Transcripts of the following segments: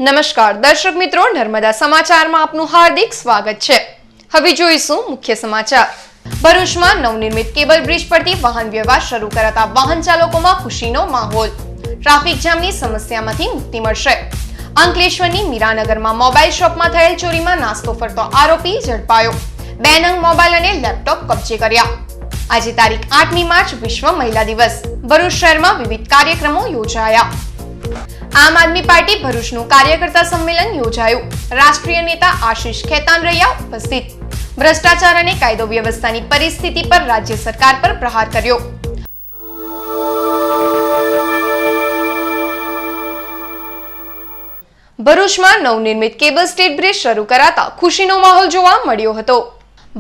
નમસ્કાર દર્શક મિત્રો, નર્મદા સમાચારમાં આપનું હાર્દિક સ્વાગત છે। હવે જોઈશું મુખ્ય સમાચાર। ભરૂચમાં નવનિર્મિત કેબલ બ્રિજ પરથી વાહન વ્યવહાર શરૂ કરાતા વાહન ચાલકોમાં ખુશીનો માહોલ। ટ્રાફિક જામની સમસ્યામાંથી મુક્તિ મળશે। અંકલેશ્વરની મીરાનગરમાં મોબાઈલ શોપમાં થયેલ ચોરીમાં નાસ્તો ફરતો આરોપી ઝડપાયો। 2 નંગ મોબાઈલ અને લેપટોપ કબજે કર્યા। આજે તારીખ 8મી માર્ચ વિશ્વ મહિલા દિવસ। ભરૂચ શહેરમાં વિવિધ કાર્યક્રમો યોજાયા। આમ આદમી પાર્ટી ભરૂચનું કાર્યકર્તા સંમેલન યોજાયું। રાષ્ટ્રીય નેતા આશિષ ખેતાન રહ્યા ઉપસ્થિત। ભ્રષ્ટાચાર અને કાયદો વ્યવસ્થાની પરિસ્થિતિ પર રાજ્ય સરકાર પર પ્રહાર કર્યો। ભરૂચમાં નવનિર્મિત કેબલ સ્ટેટ બ્રિજ શરૂ કરાતા ખુશીનો માહોલ જોવા મળ્યો હતો।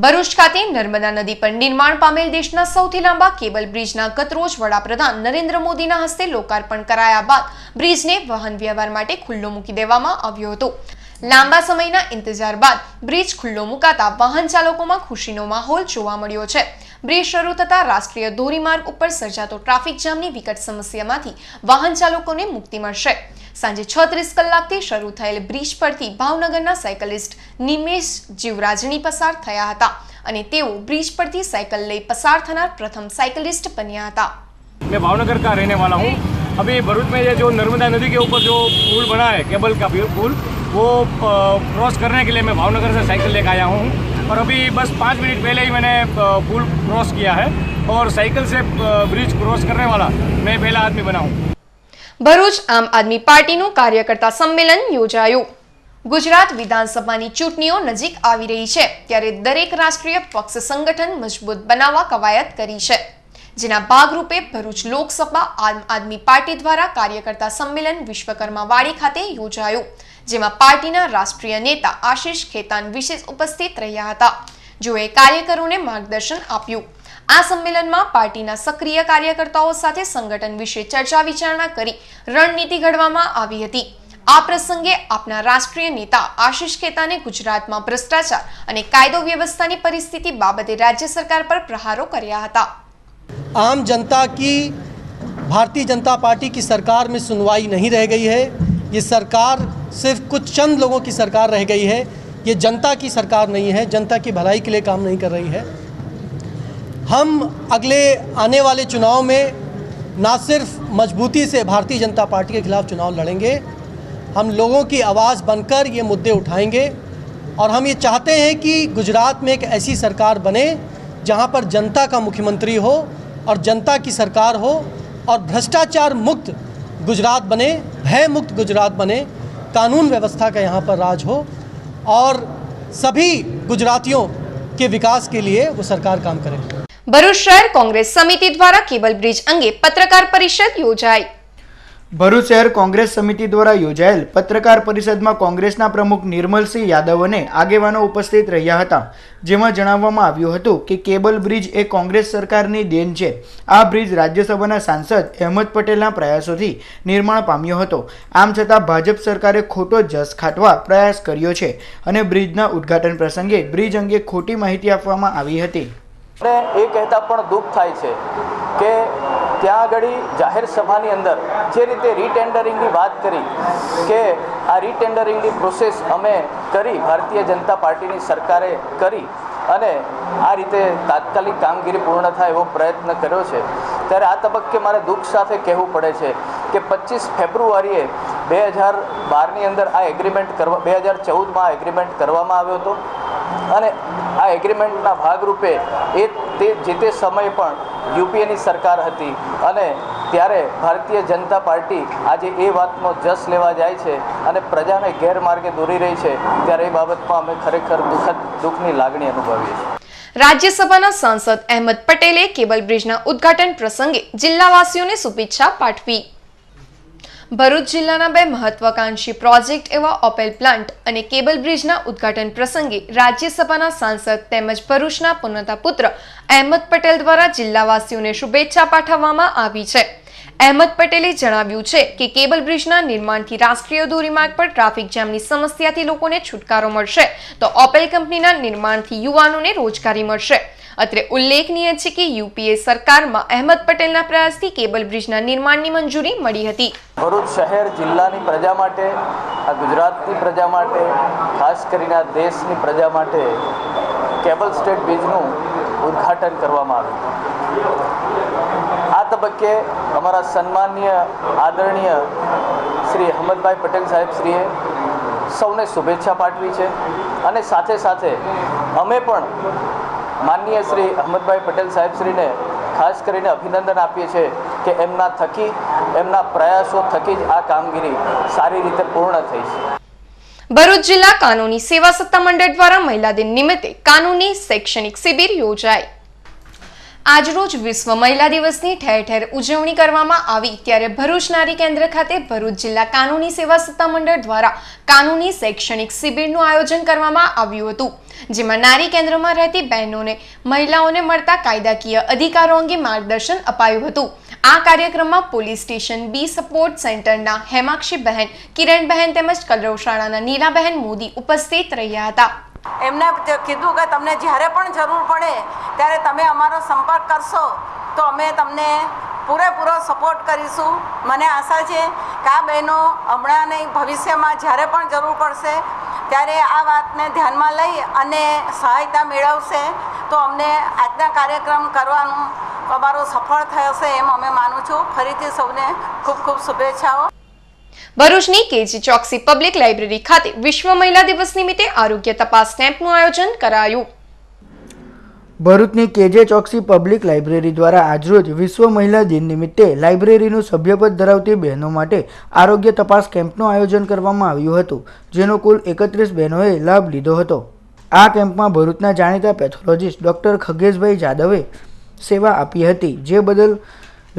ભરૂચ ખાતે નર્મદા નદી પર નિર્માણ પામેલ દેશના સૌથી લાંબા કેબલ બ્રિજના ગતરોજ વડાપ્રધાન નરેન્દ્ર મોદીના હસ્તે લોકાર્પણ કરાયા બાદ બ્રિજને વાહન વ્યવહાર માટે ખુલ્લો મૂકી દેવામાં આવ્યો હતો। લાંબા સમયના ઇંતજાર બાદ બ્રિજ ખુલ્લો મુકાતા વાહન ચાલકોમાં ખુશીનો માહોલ જોવા મળ્યો છે। બ્રિજ શરૂ થતા રાષ્ટ્રીય ધોરીમાર્ગ ઉપર સર્જાતો ટ્રાફિક જામની વિકટ સમસ્યામાંથી વાહન ચાલકોને મુક્તિ મળશે। સાંજે 36 કલાકથી શરૂ થયેલ બ્રિજ પરથી ભાવનગરના સાયકલિસ્ટ નિમેશ જીવરાજણી પસાર થયા હતા અને તેઓ બ્રિજ પરથી સાયકલ લઈ પસાર થનાર પ્રથમ साइकिलिस्ट बनिया था। मैं भावनगर का रहने वाला हूँ। अभी भरूच में ये जो नर्मदा नदी के ऊपर जो पुल बना है, केबल का पुल, वो क्रॉस करने के लिए मैं भावनगर से साइकिल लेकर आया हूँ और अभी बस 5 मिनट पहले ही मैंने पुल क्रॉस किया है और साइकिल से ब्रिज क्रॉस करने वाला मैं पहला आदमी बना हूँ। ભરૂચ આમ આદમી પાર્ટીનું કાર્યકર્તા સંમેલન યોજાયું। ગુજરાત વિધાનસભાની ચૂંટણીઓ નજીક આવી રહી છે ત્યારે દરેક રાષ્ટ્રીય પક્ષ સંગઠન મજબૂત બનાવવા કવાયત કરી છે, જેના ભાગરૂપે ભરૂચ લોકસભા આમ આદમી પાર્ટી દ્વારા કાર્યકર્તા સંમેલન વિશ્વકર્મા વાડી ખાતે યોજાયું, જેમાં પાર્ટીના રાષ્ટ્રીય નેતા આશિષ ખેતાન વિશેષ ઉપસ્થિત રહ્યા હતા, જેઓએ કાર્યકરોને માર્ગદર્શન આપ્યું। આ સંમેલનમાં પાર્ટીના સક્રિય કાર્યકર્તાઓ સાથે સંગઠન વિશે ચર્ચા વિચારણા કરી રણનીતિ ઘડવામાં આવી હતી। આ પ્રસંગે આપના રાષ્ટ્રીય નેતા આશિષ ખેતાને ગુજરાતમાં ભ્રષ્ટાચાર અને કાયદો વ્યવસ્થાની પરિસ્થિતિ બાબતે રાજ્ય સરકાર પર પ્રહારો કર્યા હતા। आम जनता की भारतीय जनता पार्टी की सरकार में सुनवाई नहीं रह गई है। ये सरकार सिर्फ कुछ चंद लोगों की सरकार रह गई है। ये जनता की सरकार नहीं है, जनता की भलाई के लिए काम नहीं कर रही है। हम अगले आने वाले चुनाव में ना सिर्फ मजबूती से भारतीय जनता पार्टी के खिलाफ चुनाव लड़ेंगे, हम लोगों की आवाज़ बनकर ये मुद्दे उठाएंगे और हम ये चाहते हैं कि गुजरात में एक ऐसी सरकार बने जहाँ पर जनता का मुख्यमंत्री हो और जनता की सरकार हो और भ्रष्टाचार मुक्त गुजरात बने, भय मुक्त गुजरात बने, कानून व्यवस्था का यहाँ पर राज हो और सभी गुजरातियों के विकास के लिए वो सरकार काम करे। ભરૂચ શહેર કોંગ્રેસ સમિતિ દ્વારા કેબલ બ્રિજ અંગે પત્રકાર પરિષદ યોજાઈ। ભરૂચ શહેર કોંગ્રેસ સમિતિ દ્વારા યોજાયેલ પત્રકાર પરિષદમાં કોંગ્રેસના પ્રમુખ નિર્મલસિંહ યાદવ અને આગેવાનો ઉપસ્થિત રહ્યા હતા, જેમાં જણાવવામાં આવ્યું હતું કે કેબલ બ્રિજ એ કોંગ્રેસ સરકારની દેન છે। આ બ્રિજ રાજ્યસભાના સાંસદ અહેમદ પટેલના પ્રયાસોથી નિર્માણ પામ્યો હતો। આમ છતાં ભાજપ સરકારે ખોટો જસ ખાટવા પ્રયાસ કર્યો છે અને બ્રિજના ઉદ્ઘાટન પ્રસંગે બ્રિજ અંગે ખોટી માહિતી આપવામાં આવી હતી। એ કહેતા પણ દુઃખ થાય છે કે ત્યાં આગળ જાહેર સભાની અંદર જે રીતે રીટેન્ડરિંગની વાત કરી કે આ રીટેન્ડરિંગની પ્રોસેસ અમે કરી, ભારતીય જનતા પાર્ટીની સરકારે કરી અને આ રીતે તાત્કાલિક કામગીરી પૂર્ણ થાય એવો પ્રયત્ન કર્યો છે, ત્યારે આ તબક્કે મારે દુઃખ સાથે કહેવું પડે છે કે 25 ફેબ્રુઆરીએ 2012ની અંદર આ એગ્રીમેન્ટ 2014માં આ એગ્રીમેન્ટ કરવામાં આવ્યો હતો અને આ એગ્રીમેન્ટના ભાગરૂપે જે તે સમયે પણ યુપીએની સરકાર હતી અને ત્યારે ભારતીય જનતા પાર્ટી આજે એ વાતનો જસ લેવા જાય છે અને પ્રજાને ગેરમાર્ગે દોરી રહી છે, ત્યારે એ બાબતમાં અમે ખરેખર દુઃખની લાગણી અનુભવીએ છીએ। રાજ્યસભાના સાંસદ અહેમદ પટેલે કેબલ બ્રિજના ઉદ્ઘાટન પ્રસંગે જિલ્લાવાસીઓને શુભેચ્છા પાઠવી। ભરૂચ જિલ્લાના 2 મહત્વાકાંક્ષી પ્રોજેક્ટ એવા ઓપેલ પ્લાન્ટ અને કેબલ બ્રિજના ઉદ્ઘાટન પ્રસંગે રાજ્યસભાના સાંસદ તેમજ ભરૂચના પુનતા પુત્ર અહેમદ પટેલ દ્વારા જિલ્લાવાસીઓને શુભેચ્છા પાઠવવામાં આવી છે। અહેમદ પટેલે જણાવ્યું છે કે કેબલ બ્રિજના નિર્માણથી રાષ્ટ્રીય ધોરીમાર્ગ પર ટ્રાફિક જામની સમસ્યાથી લોકોને છુટકારો મળશે તો ઓપેલ કંપનીના નિર્માણથી યુવાનોને રોજગારી મળશે અત્રે ઉલ્લેખનીય છે કે યુપીએ સરકારમાં અહેમદ પટેલના પ્રયાસથી કેબલ બ્રિજના નિર્માણની મંજૂરી મળી હતી. ભરૂચ શહેર જિલ્લાની પ્રજા માટે, આ ગુજરાતની પ્રજા માટે, ખાસ કરીને આ દેશની પ્રજા માટે કેબલ સ્ટેટ બ્રિજનું ઉદ્ઘાટન કરવામાં આવ્યું. આ તબક્કે અમારા સન્માનીય આદરણીય શ્રી અહેમદભાઈ પટેલ સાહેબ શ્રીએ સૌને શુભેચ્છા પાઠવી છે અને સાથે સાથે અમે પણ માનનીય શ્રી અહેમદભાઈ પટેલ સાહેબ શ્રીને ખાસ કરીને અભિનંદન આપીએ છીએ કે એમના થકી, એમના પ્રયાસો થકી જ આ કામગીરી સારી રીતે પૂર્ણ થઈ છે. ભરૂચ જિલ્લા કાનૂની સેવા સત્તા મંડળ દ્વારા મહિલા દિન નિમિત્તે કાનૂની શૈક્ષણિક શિબિર યોજાઈ. આજરોજ વિશ્વ મહિલા દિવસની ઠેર ઠેર ઉજવણી કરવામાં આવી ત્યારે ભરૂચ નારી કેન્દ્ર ખાતે ભરૂચ જિલ્લા કાનૂની સેવા સત્તા મંડળ દ્વારા કાનૂની શૈક્ષણિક શિબિરનું આયોજન કરવામાં આવ્યું હતું, જેમાં નારી કેન્દ્રમાં રહેતી બહેનોને મહિલાઓને મળતા કાયદાકીય અધિકારો અંગે માર્ગદર્શન અપાયું હતું. આ કાર્યક્રમમાં પોલીસ સ્ટેશન બી સપોર્ટ સેન્ટરના હેમાક્ષી બહેન, કિરણ બહેન તેમજ કલરવ શાળાના નીલાબહેન મોદી ઉપસ્થિત રહ્યા હતા. એમને કીધું કે તમને જ્યારે પણ જરૂર પડે ત્યારે તમે અમારો સંપર્ક કરશો તો અમે તમને પૂરેપૂરો સપોર્ટ કરીશું. મને આશા છે કે આ બહેનો હમણાં નહીં, ભવિષ્યમાં જ્યારે પણ જરૂર પડશે ત્યારે આ વાતને ધ્યાનમાં લઈ અને સહાયતા મેળવશે તો અમને આજના કાર્યક્રમ કરવાનું અમારો સફળ થશે એમ અમે માનું છું. ફરીથી સૌને ખૂબ ખૂબ શુભેચ્છાઓ. ભરૂચની કેજી ચોકસી પબ્લિક લાઇબ્રેરી ખાતે વિશ્વ મહિલા દિવસ નિમિત્તે આરોગ્ય તપાસ કેમ્પનું આયોજન કરાયું. ભરૂચની કેજે ચોકસી પબ્લિક લાઇબ્રેરી દ્વારા આજરોજ વિશ્વ મહિલા દિન નિમિત્તે લાઇબ્રેરીનું સભ્યપદ ધરાવતી બહેનો માટે આરોગ્ય તપાસ કેમ્પનું આયોજન કરવામાં આવ્યું હતું, જેનો કુલ 31 બહેનોએ લાભ લીધો હતો. આ કેમ્પમાં ભરૂચના જાણીતા પેથોલોજીસ્ટ ડોક્ટર ખગેશભાઈ જાદવે સેવા આપી હતી, જે બદલ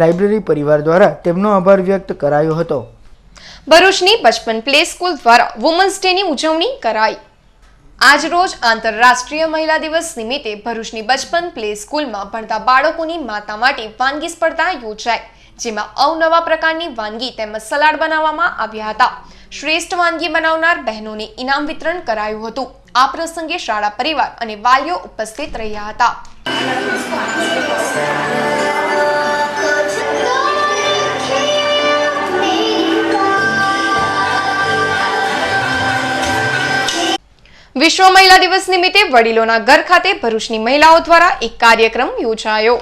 લાઇબ્રેરી પરિવાર દ્વારા તેમનો આભાર વ્યક્ત કરાયો હતો. ભરૂચની બચપન પ્લે સ્કૂલ દ્વારા વુમન્સ ડેની ઉજવણી કરાઈ. આજરોજ આંતરરાષ્ટ્રીય મહિલા દિવસ નિમિત્તે ભરૂચની બચપન પ્લે સ્કૂલમાં ભણતા બાળકોની માતા માટે વાનગી સ્પર્ધા યોજાઈ, જેમાં અવનવા પ્રકારની વાનગી તેમજ સલાડ બનાવવામાં આવ્યા હતા. શ્રેષ્ઠ વાનગી બનાવનાર બહેનોને ઇનામ વિતરણ કરાયું હતું. આ પ્રસંગે શાળા પરિવાર અને વાલીઓ ઉપસ્થિત રહ્યા હતા. વિશ્વ મહિલા દિવસ નિમિત્તે વડીલોના ઘર ખાતે ભરૂચની મહિલાઓ દ્વારા એક કાર્યક્રમ યોજાયો.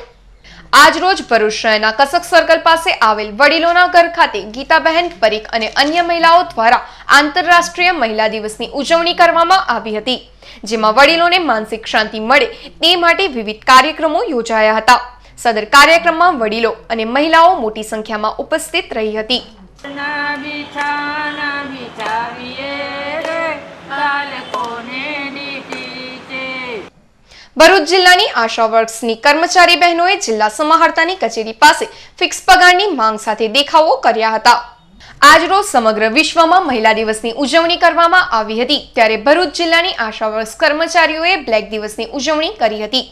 આજરોજ ભરૂચ શહેરના કસક સર્કલ પાસે આવેલ વડીલોના ઘર ખાતે ગીતાબહેન પરીખ અને અન્ય મહિલાઓ દ્વારા આંતરરાષ્ટ્રીય મહિલા દિવસની ઉજવણી કરવામાં આવી હતી, જેમાં વડીલોને માનસિક શાંતિ મળે તે માટે વિવિધ કાર્યક્રમો યોજાયા હતા. સદર કાર્યક્રમમાં વડીલો અને મહિલાઓ મોટી સંખ્યામાં ઉપસ્થિત રહી હતી. ભરૂચ જિલ્લાની આશા વર્ક્સની કર્મચારી બહેનોએ જિલ્લા સમાહર્તાની કચેરી પાસે ફિક્સ પગારની માંગ સાથે દેખાવો કર્યા હતા. આજરોજ સમગ્ર વિશ્વમાં મહિલા દિવસની ઉજવણી કરવામાં આવી હતી, ત્યારે ભરૂચ જિલ્લાની આશા વર્ક્સ કર્મચારીઓએ બ્લેક દિવસની ઉજવણી કરી હતી.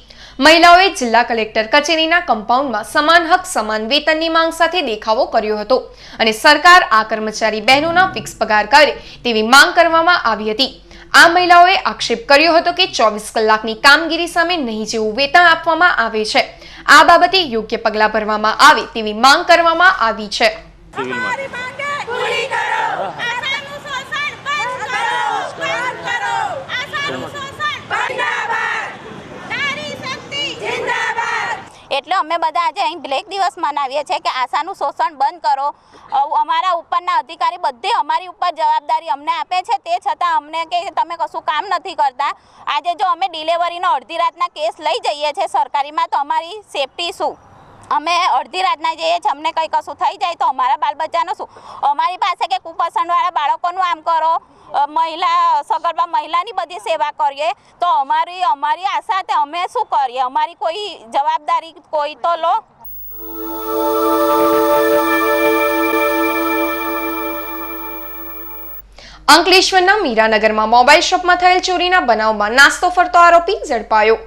મહિલાઓએ જિલ્લા કલેક્ટર કચેરીના કમ્પાઉન્ડમાં સમાન હક સમાન વેતનની માંગ સાથે દેખાવો કર્યો હતો અને સરકાર આ કર્મચારી બહેનોના ફિક્સ પગાર કરે તેવી માંગ કરવામાં આવી હતી. આ મહિલાઓએ આક્ષેપ કર્યો હતો કે 24 કલાકની કામગીરી સામે નહીં જેવું વેતન આપવામાં આવે છે. આ બાબતે યોગ્ય પગલાં ભરવામાં આવે તેવી માંગ કરવામાં આવી છે. એટલે અમે બધા આજે અહીં બ્લેક દિવસ મનાવીએ છીએ કે આશાનું શોષણ બંધ કરો. અમારા ઉપરના અધિકારી બધી અમારી ઉપર જવાબદારી અમને આપે છે, તે છતાં અમને કે તમે કશું કામ નથી કરતા. આજે જો અમે ડિલિવરીનો અડધી રાતના કેસ લઈ જઈએ છીએ સરકારીમાં તો અમારી સેફટી શું? અમે અડધી રાતના જઈએ છીએ, અમને કંઈ કશું થઈ જાય તો અમારા બાલ બચ્ચાનું શું? અમારી પાસે કે કુપોષણવાળા બાળકોનું આમ કરો, સગર્ભા મહિલાની બધી સેવા કરીએ તો અમારી આશા તે અમે શું કરીએ? અમારી કોઈ જવાબદારી કોઈ તો લો. અંકલેશ્વરના મીરાનગરમાં મોબાઈલ શોપમાં થયેલ ચોરીના બનાવમાં નાસ્તો ફરતો આરોપી ઝડપાયો.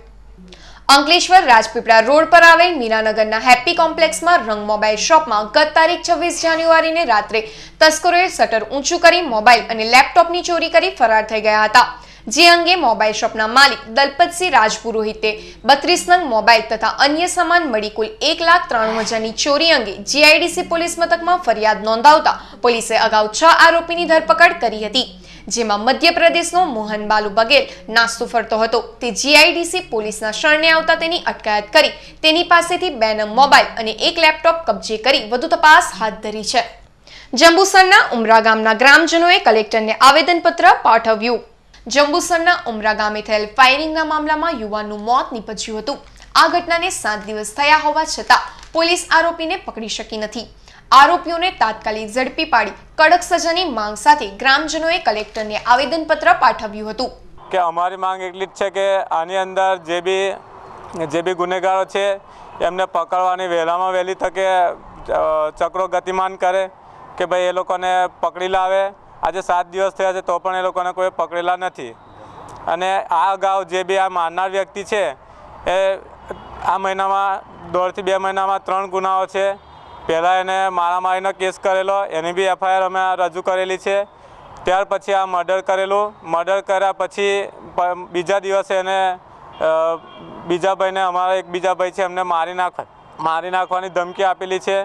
અંકલેશ્વર રાજપીપળા રોડ પર આવેલ મીરાનગરના હેપી કોમ્પ્લેક્સમાં રંગ મોબાઈલ શોપમાં ગત તારીખ 26 જાન્યુઆરીને રાત્રે તસ્કરોએ શટર ઊંચું કરી મોબાઈલ અને લેપટોપની ચોરી કરી ફરાર થઈ ગયા હતા. જે અંગે મોબાઈલ શોપના માલિક દલપતસિંહ રાજપુરોહિતે 32 નંગ મોબાઈલ તથા અન્ય સામાન મળી કુલ 1,93,000ની ચોરી અંગે જીઆઈડીસી પોલીસ મથકમાં ફરિયાદ નોંધાવતા પોલીસે અગાઉ 6 આરોપીની ધરપકડ કરી હતી, જેમાં મધ્યપ્રદેશનો મોહન બાલુ બગેલ નાસ્તો ફરતો હતો તે જીઆઈડીસી પોલીસના શરણે આવતા તેની અટકાયત કરી તેની પાસેથી 2 નંગ મોબાઈલ અને 1 લેપટોપ કબજે કરી વધુ તપાસ હાથ ધરી છે. જંબુસરના ઉમરા ગામના ગ્રામજનોએ કલેક્ટરને આવેદનપત્ર પાઠવ્યું. જંબુસરના ઉમરા ગામે થયેલ ફાયરિંગના મામલામાં યુવાનનું મોત નીપજ્યું હતું. આ ઘટનાને 7 દિવસ થયા હોવા છતાં પોલીસ આરોપીને પકડી શકી નથી. આરોપીઓને તાત્કાલિક ઝડપી પાડી કડક સજાની માંગ સાથે ગ્રામજનોએ કલેક્ટરને આવેદનપત્ર પાઠવ્યું હતું. કે અમારી માંગ એટલી જ છે કે આની અંદર જે બી ગુનેગારો છે એમને પકડવાની વહેલામાં વહેલી તકે ચક્રો ગતિમાન કરે કે ભાઈ એ લોકોને પકડી લાવે. આજે 7 દિવસ થયા છે તો પણ એ લોકોને કોઈ પકડેલા નથી. અને આ અગાઉ જે બી આ મારનાર વ્યક્તિ છે એ આ મહિનામાં 1.5 થી 2 મહિનામાં 3 ગુનાઓ છે. પહેલાં એને મારામારીનો કેસ કરેલો, એની બી એફઆઈઆર અમે રજૂ કરેલી છે. ત્યાર પછી આ મર્ડર કરેલું. મર્ડર કર્યા પછી બીજા દિવસે એને બીજા ભાઈને, અમારા એક બીજા ભાઈ છે, એમને મારી નાખવાની ધમકી આપેલી છે.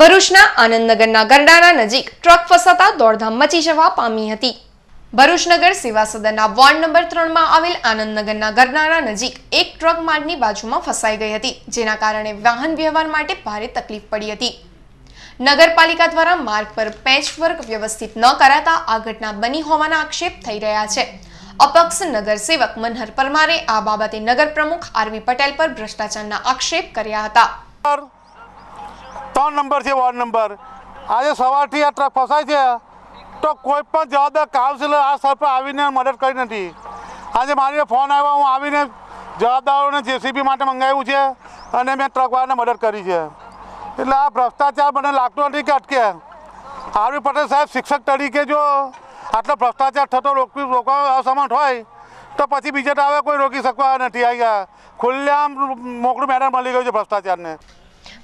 ભરૂચના આનંદનગરના ગરડાના નજીક ટ્રક ફસાતા દોડધામ મચી જવા પામી હતી. ભરૂચ નગર સેવા સદનના વોર્ડ નંબર 3 માં આવેલ આનંદનગરના ગરડાના નજીક એક ટ્રક માર્ગની બાજુમાં ફસાઈ ગઈ હતી, જેના કારણે વાહન વ્યવહાર માટે ભારે તકલીફ પડી હતી. નગરપાલિકા દ્વારા માર્ગ પર પેચવર્ક વ્યવસ્થિત ન કરાતા આ ઘટના બની હોવાના આક્ષેપ થઈ રહ્યા છે. અપક્ષ નગરસેવક મનહર પરમારે આ બાબતે નગર પ્રમુખ આરવી પટેલ પર ભ્રષ્ટાચારના આક્ષેપ કર્યા હતા. 3 નંબર છે વોર્ડ નંબર. આજે સવારથી આ ટ્રક ફસાય છે તો કોઈ પણ જવાબદાર કાઉન્સિલર આ સ્થળ પર આવીને મદદ કરી નથી. આજે મારી ફોન આવ્યો, હું આવીને જવાબદારોને જેસીબી માટે મંગાવ્યું છે અને મેં ટ્રકવાળાને મદદ કરી છે. એટલે આ ભ્રષ્ટાચાર મને લાગતો નથી કે અટકે. આરવી પટેલ સાહેબ શિક્ષક તરીકે જો આટલો ભ્રષ્ટાચાર થતો રોકવા અસમર્થ હોય તો પછી બીજે તો હવે કોઈ રોકી શકવા નથી. આવી ખુલ્લેઆમ મોકળું મેદાન મળી ગયું છે ભ્રષ્ટાચારને.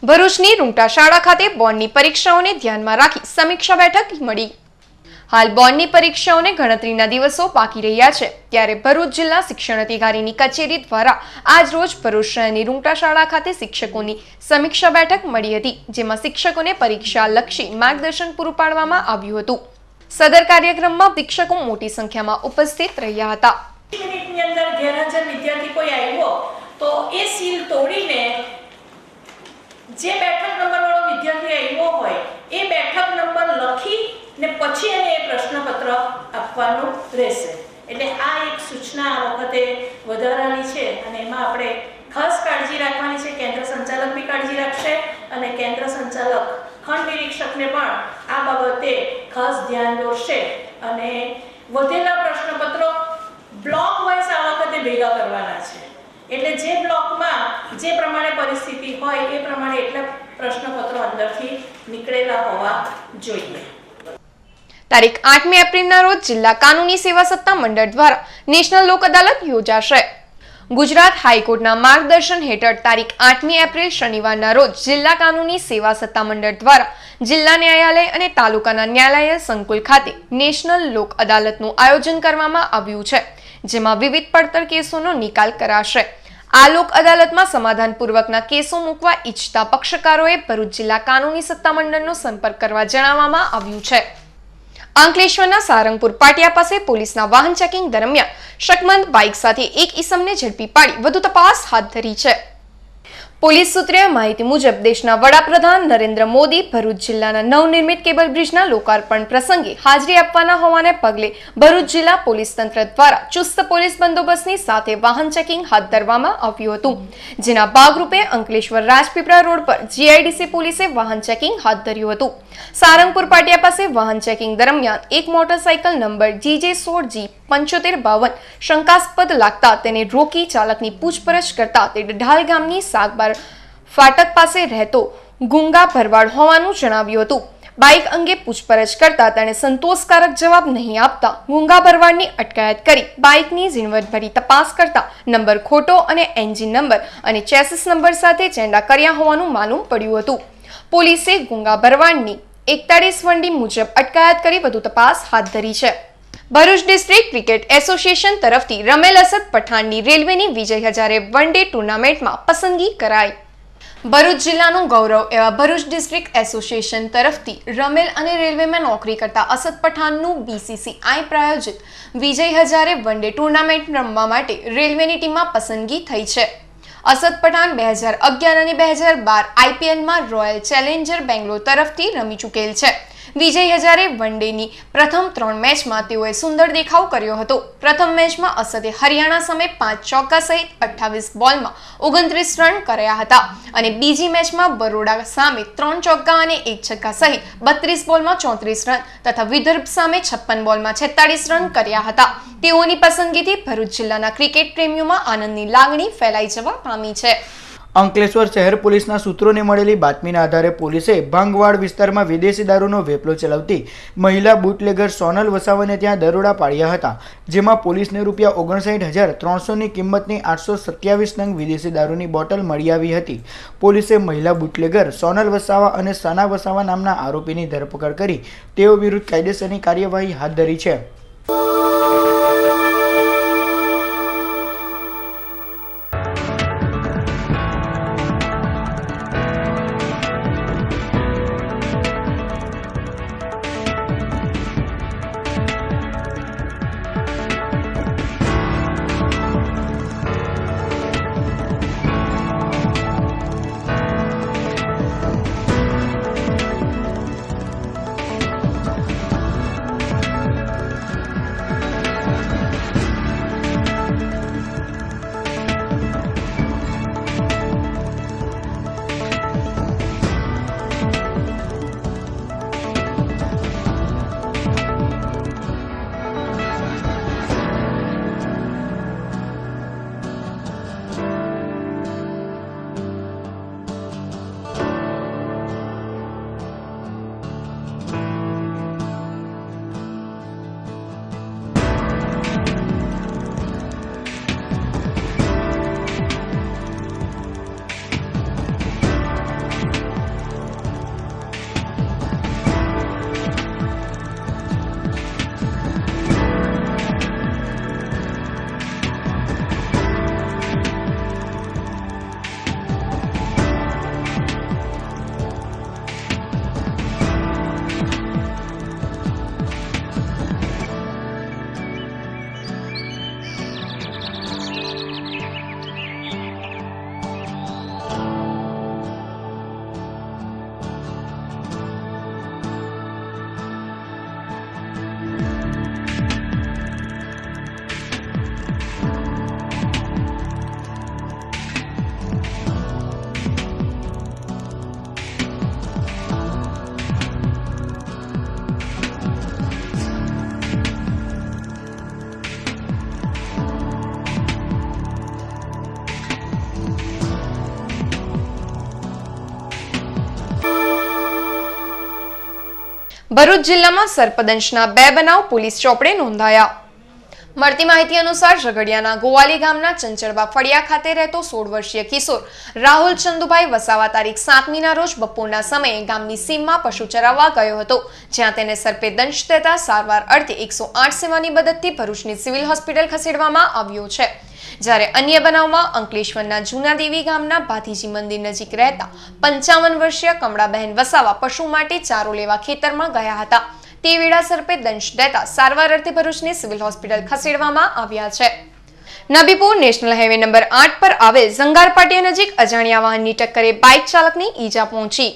ભરૂચની રૂંગટા શાળા ખાતે બોર્ડની પરીક્ષાઓને ધ્યાનમાં રાખી સમીક્ષા બેઠક મળી. હાલ બોર્ડની પરીક્ષાઓને ગણતરીના દિવસો બાકી રહ્યા છે, ત્યારે ભરૂચ જિલ્લા શિક્ષણ અધિકારીની કચેરી દ્વારા આજ રોજ ભરૂચ શહેરની રૂંગટા શાળા ખાતે શિક્ષકોની સમીક્ષા બેઠક મળી હતી, જેમાં શિક્ષકોને પરીક્ષા લક્ષી માર્ગદર્શન પૂરું પાડવામાં આવ્યું હતું. સદર કાર્યક્રમમાં શિક્ષકો મોટી સંખ્યામાં ઉપસ્થિત રહ્યા હતા. મિનિટની અંદર ગેરહાજર વિદ્યાર્થી કોઈ આવ્યો તો એ સીલ તોડીને જે બેઠક નંબર વાળો વિદ્યાર્થી આવ્યો હોય એ બેઠક નંબર લખી ને પછી એને એ પ્રશ્નપત્ર આપવાનું રહેશે. એટલે આ એક સૂચના આ વખતે વધારાની છે અને એમાં આપણે ખાસ કાળજી રાખવાની છે. કેન્દ્ર સંચાલક બી કાળજી રાખશે અને કેન્દ્ર સંચાલક ખંડ નિરીક્ષકને પણ આ બાબતે ખાસ ધ્યાન દોરશે અને વધેલા પ્રશ્નપત્રો બ્લોક વાઇઝ આ વખતે ભેગા કરવાના છે. એટલે જે બ્લોકમાં જે પ્રમાણે પરિસ્થિતિ હોય એ પ્રમાણે એટલા પ્રશ્નપત્રો અંદરથી નીકળેલા હોવા જોઈએ. તારીખ 8મી એપ્રિલના રોજ જિલ્લા કાનૂની સેવા સત્તા મંડળ દ્વારા નેશનલ લોક અદાલત યોજાશે. ગુજરાત હાઈકોર્ટના માર્ગદર્શન હેઠળ તારીખ 8મી એપ્રિલ શનિવારના રોજ જિલ્લા કાનૂની સેવા સત્તા મંડળ દ્વારા જિલ્લા ન્યાયાલય અને તાલુકાના ન્યાયાલય સંકુલ ખાતે નેશનલ લોક અદાલતનું આયોજન કરવામાં આવ્યું છે, જેમાં વિવિધ પડતર કેસોનો નિકાલ કરાશે. આ લોક અદાલતમાં સમાધાનપૂર્વકના કેસો મૂકવા ઈચ્છતા પક્ષકારોએ ભરૂચ જિલ્લા કાનૂની સત્તા મંડળનો સંપર્ક કરવા જણાવવામાં આવ્યું છે. અંકલેશ્વરના સારંગપુર પાટિયા પાસે પોલીસના વાહન ચેકિંગ દરમિયાન શકમંદ બાઇક સાથે એક ઈસમને ઝડપી પાડી વધુ તપાસ હાથ ધરી છે. પોલીસ સૂત્રોએ માહિતી મુજબ દેશના વડાપ્રધાન નરેન્દ્ર મોદી ભરૂચ જિલ્લાના નવનિર્મિત કેબલ બ્રિજના લોકાર્પણ પ્રસંગે હાજરી આપવાના હોવાને પગલે ભરૂચ જિલ્લા પોલીસ તંત્ર દ્વારા ચુસ્ત પોલીસ બંદોબસ્તની સાથે વાહન ચેકિંગ હાથ ધરવામાં આવ્યું હતું, જેના ભાગરૂપે અંકલેશ્વર રાજપીપળા રોડ પર જીઆઈડીસી પોલીસે વાહન ચેકિંગ હાથ ધર્યું હતું. સારંગપુર પાટિયા પાસે વાહન ચેકિંગ દરમિયાન એક મોટરસાઇકલ નંબર GJ16G7552 શંકાસ્પદ લાગતા તેને રોકી ચાલકની પૂછપરછ કરતા તે ઢાલ ગામની સાગબાર ફાટક પાસે રહેતો ગુંગા ભરવાડ હોવાનું જણાવ્યું હતું. બાઇક અંગે પૂછપરછ કરતા તેણે સંતોષકારક જવાબ નહીં આપતા ગુંગા ભરવાડની અટકાયત કરી બાઇકની ઝીણવટભરી તપાસ કરતા નંબર ખોટો અને એન્જિન નંબર અને ચેસિસ નંબર સાથે ચેંડા કર્યા હોવાનું માલુમ પડ્યું હતું. પોલીસે ગુંગા ભરવાડની 41 વંડી મુજબ અટકાયત કરી વધુ તપાસ હાથ ધરી છે. ભરૂચ ડિસ્ટ્રિક્ટ ક્રિકેટ એસોસિએશન તરફથી રમેલ અસદ પઠાણની રેલવેની વિજય હજારે વન ડે ટુર્નામેન્ટમાં પસંદગી કરાઈ. ભરૂચ જિલ્લાનું ગૌરવ એવા ભરૂચ ડિસ્ટ્રિક્ટ એસોસિએશન તરફથી રમેલ અને રેલવેમાં નોકરી કરતા Asad પઠાણનું BCCI પ્રાયોજિત Vijay Hazare one day tournament રમવા માટે રેલવેની ટીમમાં પસંદગી થઈ છે. અસદ પઠાણ 2011 અને 2012 IPLમાં રોયલ ચેલેન્જર બેંગ્લોર તરફથી રમી ચૂકેલ છે. વિજય હજારે વન ડેની પ્રથમ 3 મેચમાં તેઓએ સુંદર દેખાવ કર્યો હતો. પ્રથમ મેચમાં અસદે હરિયાણા સામે 5 ચોક્કા સહિત 28 બોલમાં 29 રન કર્યા હતા અને બીજી મેચમાં બરોડા સામે 3 ચોક્કા અને 1 છક્કા સહિત 32 બોલમાં 34 રન તથા વિદર્ભ સામે 56 બોલમાં 46 રન કર્યા હતા. તેઓની પસંદગીથી ભરૂચ જિલ્લાના ક્રિકેટ પ્રેમીઓમાં આનંદની લાગણી ફેલાઈ જવા પામી છે. અંકલેશ્વર શહેર પોલીસના સૂત્રોને મળેલી બાતમીના આધારે પોલીસે ભાંગવાડ વિસ્તારમાં વિદેશી દારૂનો વેપલો ચલાવતી મહિલા બુટલેગર સોનલ વસાવાને ત્યાં દરોડા પાડ્યા હતા, જેમાં પોલીસને ₹59,300ની કિંમતની 827 નંગ વિદેશી દારૂની બોટલ મળી આવી હતી. પોલીસે મહિલા બુટલેગર સોનલ વસાવા અને સના વસાવા નામના આરોપીની ધરપકડ કરી તેઓ વિરુદ્ધ કાયદેસરની કાર્યવાહી હાથ ધરી છે. ભરૂચ જિલ્લામાં સર્પદંશના 2 બનાવ પોલીસ ચોપડે નોંધાયા. મળતી માહિતી અનુસાર ઝઘડિયાના ગોવાલી ગામના ચંચળબા ફળિયા ખાતે રહેતો 16 વર્ષીય કિશોર રાહુલ ચંદુભાઈ વસાવા તારીખ 7મીના રોજ બપોરના સમયે ગામની સીમમાં પશુ ચરાવવા ગયો હતો, જ્યાં તેને સર્પે દંશ દેતા સારવાર અર્થે 108 સેવાની મદદથી ભરૂચની સિવિલ હોસ્પિટલ ખસેડવામાં આવ્યો છે. જ્યારે અન્ય બનાવમાં અંકલેશ્વરના જૂનાદેવી ગામના ભાથીજી મંદિર નજીક રહેતા 55 વર્ષીય કમળાબહેન વસાવા પશુ માટે ચારો લેવા ખેતરમાં ગયા હતા. તે વેળા સર્પે દંશ દેતા સારવાર અર્થે ભરૂચની સિવિલ હોસ્પિટલ ખસેડવામાં આવ્યા છે. નબીપુર નેશનલ હાઈવે નંબર 8 પર આવેલ ઝંગાર પાટિયા નજીક અજાણ્યા વાહનની ટક્કરે બાઇક ચાલકને ઈજા પહોંચી.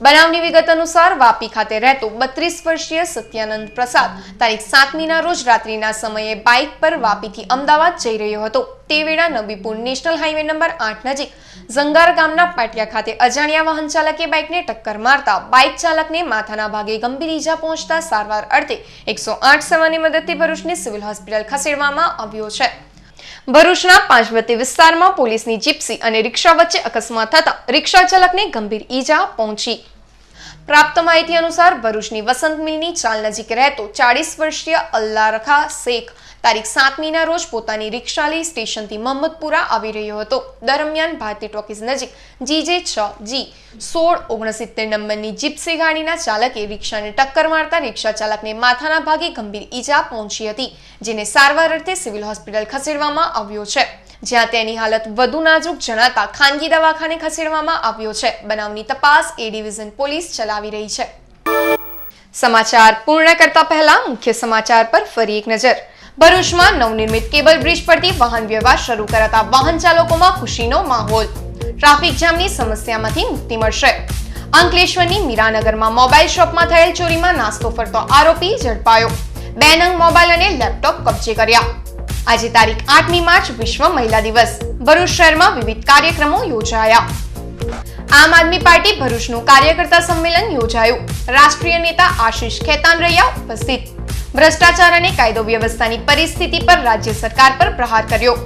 બનાવની વિગત અનુસાર વાપી ખાતે રહેતો 32 વર્ષીય સત્યાનંદ પ્રસાદ તારીખ 7મીના રોજ રાત્રિના સમયે બાઇક પર વાપીથી અમદાવાદ જઈ રહ્યો હતો. તે વેળા નબીપુર નેશનલ હાઈવે નંબર 8 નજીક ઝંગાર ગામના પાટિયા ખાતે અજાણ્યા વાહન ચાલકે બાઇકને ટક્કર મારતા બાઇક ચાલકને માથાના ભાગે ગંભીર ઈજા પહોંચતા સારવાર અર્થે 108 સેવાની મદદથી ભરૂચની સિવિલ હોસ્પિટલ ખસેડવામાં આવ્યો છે. ભરૂચના પાંચવતી વિસ્તારમાં પોલીસની જીપ્સી અને રિક્ષા વચ્ચે અકસ્માત થતા રિક્ષા ચાલકને ગંભીર ઈજા પહોંચી. પ્રાપ્ત માહિતી અનુસાર ભરૂચની વસંત મિલની ચાલ નજીક રહેતો 40 વર્ષીય અલ્લા રખા શેખ તારીખ 7મીના રોજ પોતાની રિક્ષા લઈ સ્ટેશનથી મહમ્મદપુરા આવી રહ્યો હતો. દરમિયાન ભારતીય ટોકીઝ નજીક GJ6G 1669 નંબરની જીપ્સી ગાડીના ચાલકે રિક્ષાને ટક્કર મારતા રિક્ષા ચાલકને માથાના ભાગે ગંભીર ઈજા પહોંચી હતી, જેને સારવાર અર્થે સિવિલ હોસ્પિટલ ખસેડવામાં આવ્યો છે, જ્યાં તેની હાલત વધુ નાજુક જણાતા ખાનગી દવાખાને ખસેડવામાં આવ્યો છે. બનાવની તપાસ એ ડિવિઝન પોલીસ ચલાવી રહી છે. સમાચાર પૂર્ણ કરતા પહેલા મુખ્ય સમાચાર પર ફરી એક નજર. ભરૂચમાં નવનિર્મિત કેબલ બ્રિજ પરથી વાહન વ્યવહાર શરૂ કરાતા વાહન ચાલકોમાં ખુશીનો માહોલ. ટ્રાફિક જામની સમસ્યામાંથી મુક્તિ મળશે. અંકલેશ્વરની મીરાનગરમાં મોબાઈલ શોપમાં થયેલ ચોરીમાં નાસ્તો ફરતો આરોપી ઝડપાયો. 2 નંગ મોબાઈલ અને લેપટોપ કબજે કર્યા. આજે તારીખ 8મી માર્ચ વિશ્વ મહિલા દિવસ. ભરૂચ શહેરમાં વિવિધ કાર્યક્રમો યોજાયા. આમ આદમી પાર્ટી ભરૂચનું કાર્યકર્તા સંમેલન યોજાયું. રાષ્ટ્રીય નેતા આશીષ ખેતાન રહ્યા ઉપસ્થિત. ભ્રષ્ટાચાર અને કાયદો વ્યવસ્થાની પરિસ્થિતિ પર રાજ્ય સરકાર પર પ્રહાર કર્યો.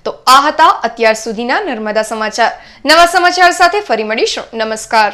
તો આ હતા અત્યાર સુધીના નર્મદા સમાચાર. નવા સમાચાર સાથે ફરી મળીશું. નમસ્કાર.